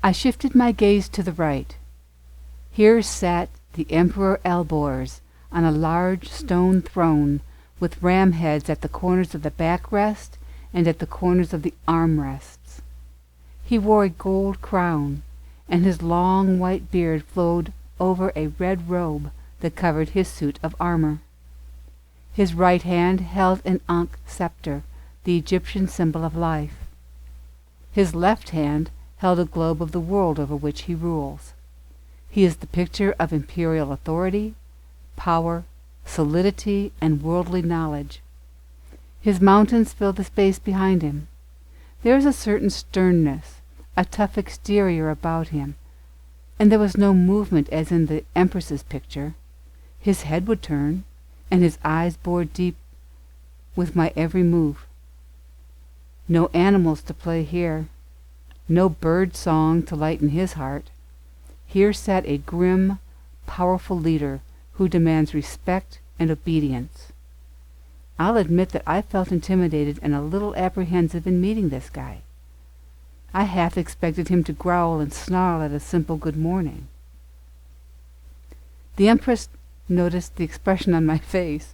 I shifted my gaze to the right. Here sat the Emperor Elborz on a large stone throne with ram heads at the corners of the backrest and at the corners of the armrests. He wore a gold crown, and his long white beard flowed over a red robe that covered his suit of armor. His right hand held an Ankh scepter, the Egyptian symbol of life. His left hand held a globe of the world over which he rules. He is the picture of imperial authority, power, solidity, and worldly knowledge. His mountains fill the space behind him. There is a certain sternness, a tough exterior about him, and there was no movement as in the Empress's picture. His head would turn, and his eyes bored deep with my every move. No animals to play here, no bird song to lighten his heart. Here sat a grim, powerful leader who demands respect and obedience. I'll admit that I felt intimidated and a little apprehensive in meeting this guy. I half expected him to growl and snarl at a simple good morning. The Empress noticed the expression on my face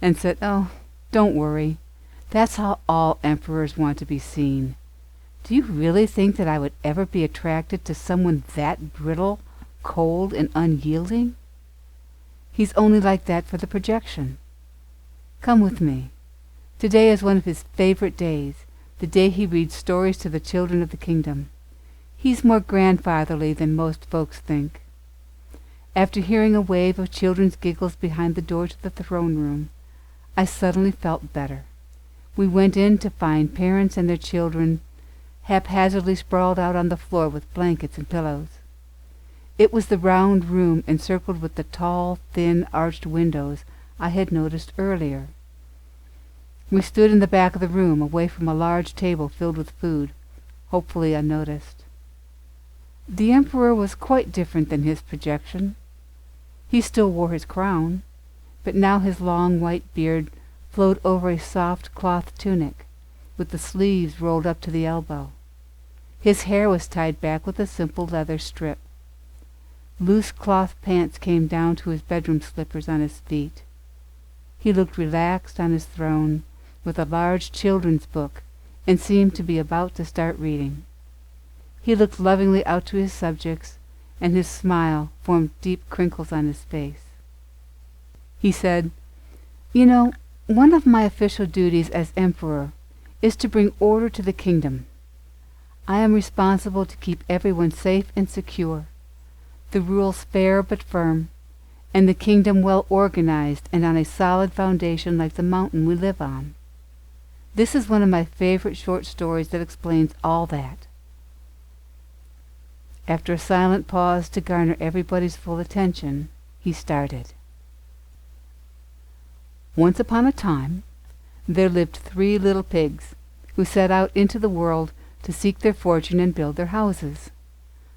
and said, "Oh, don't worry. That's how all emperors want to be seen. Do you really think that I would ever be attracted to someone that brittle, cold, and unyielding? He's only like that for the projection. Come with me. Today is one of his favorite days, the day he reads stories to the children of the kingdom. He's more grandfatherly than most folks think." After hearing a wave of children's giggles behind the door to the throne room, I suddenly felt better. We went in to find parents and their children haphazardly sprawled out on the floor with blankets and pillows. It was the round room encircled with the tall, thin, arched windows I had noticed earlier. We stood in the back of the room, away from a large table filled with food, hopefully unnoticed. The Emperor was quite different than his projection. He still wore his crown, but now his long white beard flowed over a soft cloth tunic, with the sleeves rolled up to the elbow. His hair was tied back with a simple leather strip. Loose cloth pants came down to his bedroom slippers on his feet. He looked relaxed on his throne, with a large children's book, and seemed to be about to start reading. He looked lovingly out to his subjects, and his smile formed deep crinkles on his face. He said, "You know, one of my official duties as emperor is to bring order to the kingdom. I am responsible to keep everyone safe and secure, the rules fair but firm, and the kingdom well organized and on a solid foundation like the mountain we live on. This is one of my favorite short stories that explains all that." After a silent pause to garner everybody's full attention, he started. "Once upon a time, there lived 3 little pigs who set out into the world to seek their fortune and build their houses.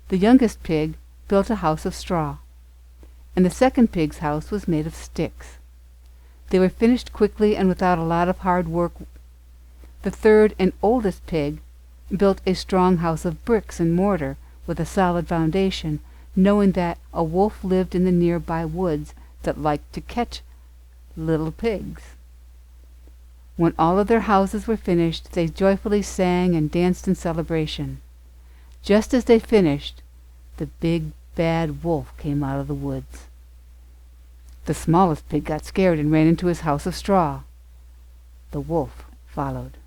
The youngest pig built a house of straw, and the second pig's house was made of sticks. They were finished quickly and without a lot of hard work. The third and oldest pig built a strong house of bricks and mortar with a solid foundation, knowing that a wolf lived in the nearby woods that liked to catch little pigs. When all of their houses were finished, they joyfully sang and danced in celebration. Just as they finished, the big bad wolf came out of the woods. The smallest pig got scared and ran into his house of straw. The wolf followed.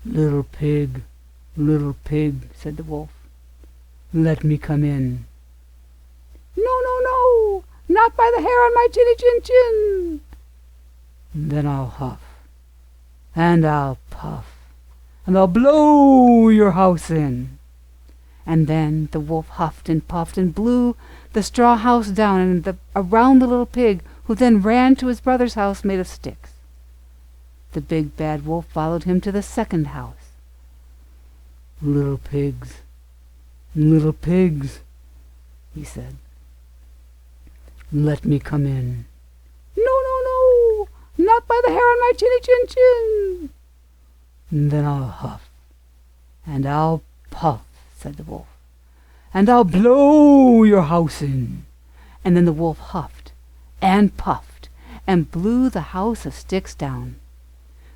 "Little pig, said the wolf, "let me come in." "No, no, no, not by the hair on my chinny chin chin." "Then I'll huff, and I'll puff, and I'll blow your house in." And then the wolf huffed and puffed and blew the straw house down and around the little pig, who then ran to his brother's house made of sticks. The big bad wolf followed him to the second house. Little pigs, he said, "let me come in." "No, no, no, not by the hair on my chinny chin chin." "Then I'll huff, and I'll puff," said the wolf. "And I'll blow your house in." And then the wolf huffed and puffed and blew the house of sticks down.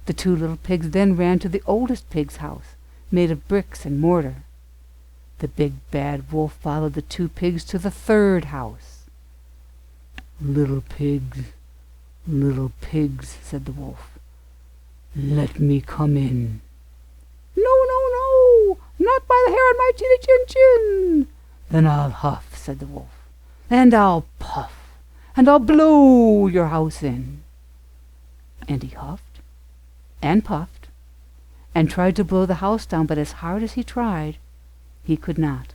The two little pigs then ran to the oldest pig's house, made of bricks and mortar. The big bad wolf followed the two pigs to the third house. Little pigs, said the wolf, "let me come in." "No, no, no, not by the hair on my chinny chin chin." "Then I'll huff," said the wolf, "and I'll puff, and I'll blow your house in." And he huffed and puffed and tried to blow the house down, but as hard as he tried, he could not.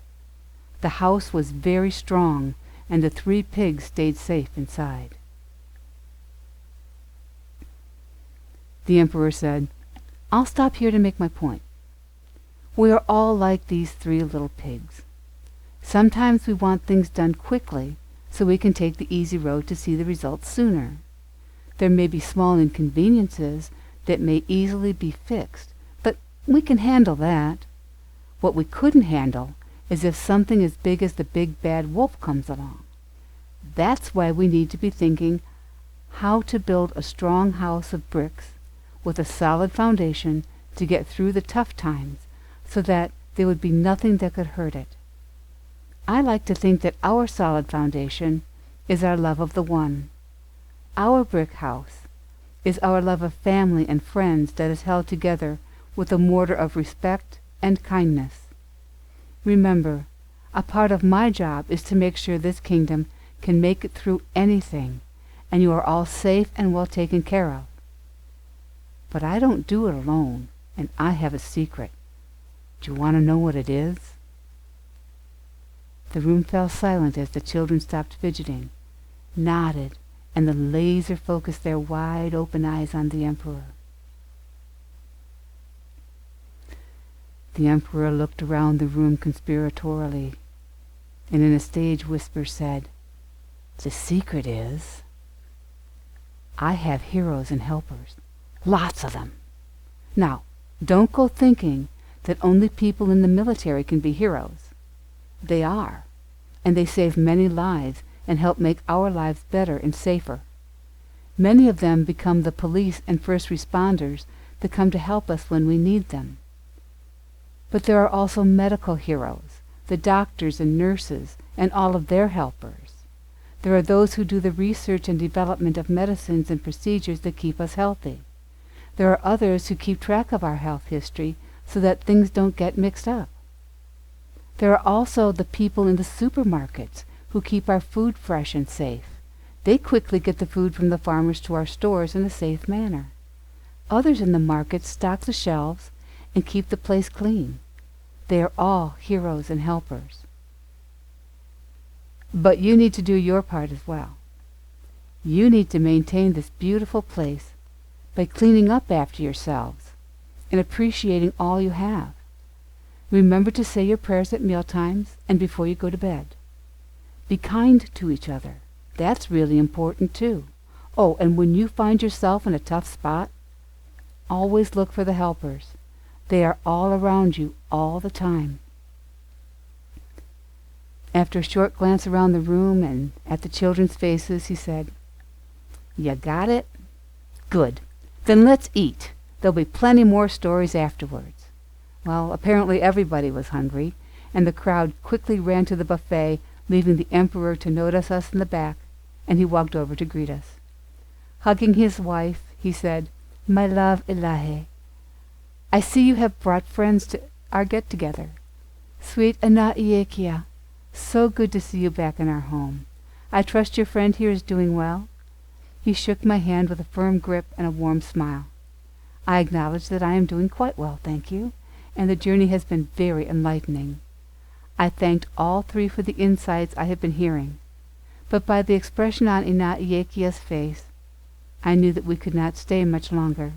The house was very strong, and the three pigs stayed safe inside. The emperor said, "I'll stop here to make my point. We are all like these three little pigs. Sometimes we want things done quickly so we can take the easy road to see the results sooner. There may be small inconveniences that may easily be fixed, but we can handle that. What we couldn't handle is if something as big as the big bad wolf comes along. That's why we need to be thinking how to build a strong house of bricks with a solid foundation to get through the tough times so that there would be nothing that could hurt it. I like to think that our solid foundation is our love of the One. Our brick house is our love of family and friends that is held together with a mortar of respect and kindness. Remember, a part of my job is to make sure this kingdom can make it through anything, and you are all safe and well taken care of. But I don't do it alone, and I have a secret. Do you want to know what it is?" The room fell silent as the children stopped fidgeting, nodded, and the laser focused their wide open eyes on the emperor. The emperor looked around the room conspiratorially, and in a stage whisper said, "The secret is, I have heroes and helpers, lots of them. Now, don't go thinking that only people in the military can be heroes. They are, and they save many lives and help make our lives better and safer. Many of them become the police and first responders that come to help us when we need them. But there are also medical heroes, the doctors and nurses, and all of their helpers. There are those who do the research and development of medicines and procedures that keep us healthy. There are others who keep track of our health history so that things don't get mixed up. There are also the people in the supermarkets who keep our food fresh and safe. They quickly get the food from the farmers to our stores in a safe manner. Others in the markets stock the shelves and keep the place clean. They are all heroes and helpers. But you need to do your part as well. You need to maintain this beautiful place by cleaning up after yourselves and appreciating all you have. Remember to say your prayers at mealtimes and before you go to bed. Be kind to each other. That's really important too. Oh, and when you find yourself in a tough spot, always look for the helpers. They are all around you all the time." After a short glance around the room and at the children's faces, he said, "You got it? Good. Then let's eat. There'll be plenty more stories afterwards." Well, apparently everybody was hungry, and the crowd quickly ran to the buffet, leaving the emperor to notice us in the back, and he walked over to greet us. Hugging his wife, he said, "My love, Elahe, I see you have brought friends to our get-together. Sweet Anaiekia, so good to see you back in our home. I trust your friend here is doing well?" He shook my hand with a firm grip and a warm smile. I acknowledged that I am doing quite well, thank you, and the journey has been very enlightening. I thanked all three for the insights I had been hearing, but by the expression on Inaiekia's face, I knew that we could not stay much longer,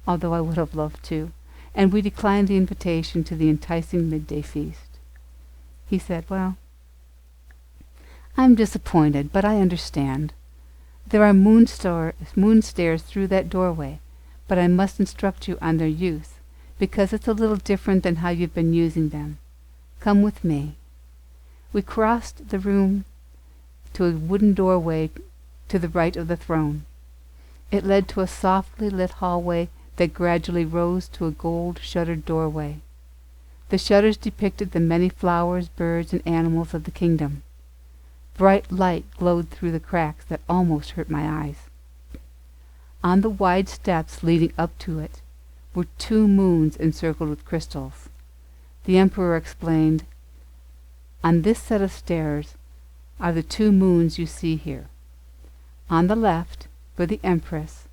although I would have loved to, and we declined the invitation to the enticing midday feast. He said, "Well, I'm disappointed, but I understand. There are moon stairs through that doorway, but I must instruct you on their use, because it's a little different than how you've been using them. Come with me." We crossed the room to a wooden doorway to the right of the throne. It led to a softly lit hallway that gradually rose to a gold-shuttered doorway. The shutters depicted the many flowers, birds, and animals of the kingdom. Bright light glowed through the cracks that almost hurt my eyes. On the wide steps leading up to it were 2 moons encircled with crystals. The emperor explained, "On this set of stairs are the 2 moons you see here. On the left, for the empress,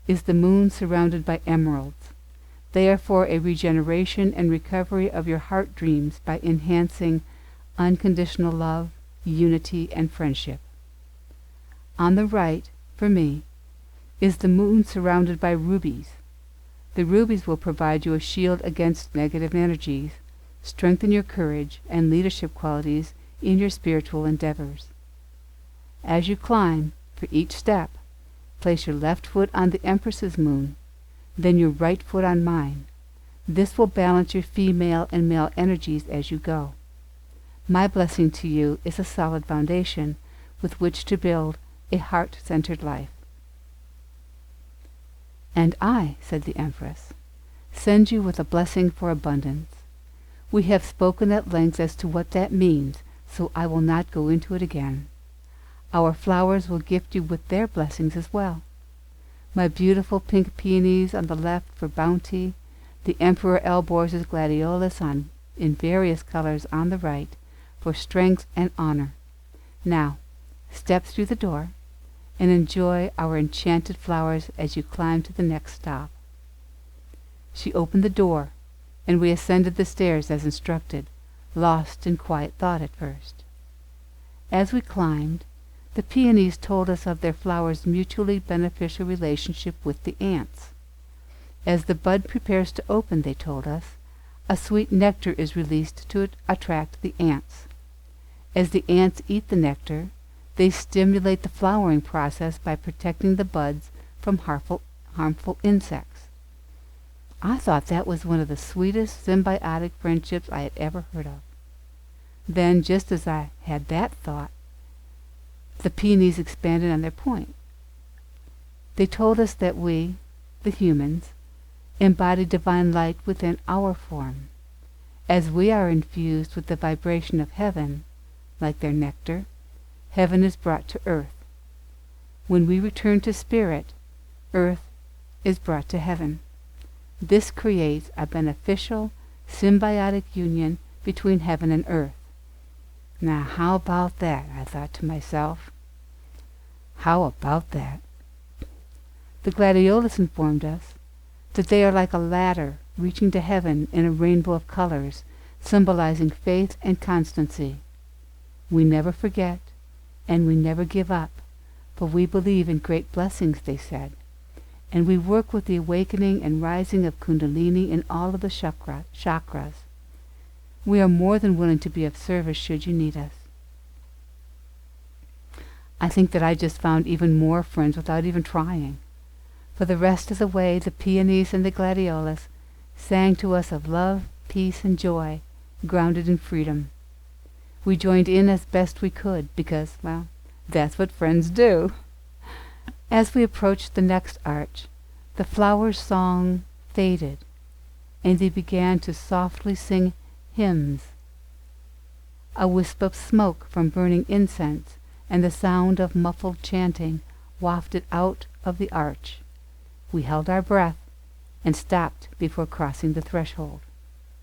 is the moon surrounded by emeralds. They are for a regeneration and recovery of your heart dreams by enhancing unconditional love, unity, and friendship. On the right, for me, is the moon surrounded by rubies. The rubies will provide you a shield against negative energies, strengthen your courage and leadership qualities in your spiritual endeavors. As you climb, for each step, place your left foot on the Empress's moon, then your right foot on mine. This will balance your female and male energies as you go. My blessing to you is a solid foundation with which to build a heart-centered life." "And I," said the Empress, "send you with a blessing for abundance. We have spoken at length as to what that means, so I will not go into it again. Our flowers will gift you with their blessings as well. My beautiful pink peonies on the left for bounty, the Emperor Elbor's gladiolus in various colors on the right for strength and honor. Now, step through the door and enjoy our enchanted flowers as you climb to the next stop." She opened the door, and we ascended the stairs as instructed, lost in quiet thought at first. As we climbed, the peonies told us of their flowers' mutually beneficial relationship with the ants. As the bud prepares to open, they told us, a sweet nectar is released to attract the ants. As the ants eat the nectar, they stimulate the flowering process by protecting the buds from harmful insects. I thought that was one of the sweetest symbiotic friendships I had ever heard of. Then, just as I had that thought, the peonies expanded on their point. They told us that we, the humans, embody divine light within our form. As we are infused with the vibration of heaven, like their nectar, heaven is brought to earth. When we return to spirit, earth is brought to heaven. This creates a beneficial, symbiotic union between heaven and earth. Now, how about that? I thought to myself. How about that? The gladiolus informed us that they are like a ladder reaching to heaven in a rainbow of colors, symbolizing faith and constancy. We never forget, and we never give up, for we believe in great blessings, they said, and we work with the awakening and rising of Kundalini in all of the chakras. We are more than willing to be of service should you need us. I think that I just found even more friends without even trying. For the rest of the way, the peonies and the gladiolus sang to us of love, peace, and joy, grounded in freedom. We joined in as best we could because, well, that's what friends do. As we approached the next arch, the flowers' song faded, and they began to softly sing hymns. A wisp of smoke from burning incense and the sound of muffled chanting wafted out of the arch. We held our breath and stopped before crossing the threshold.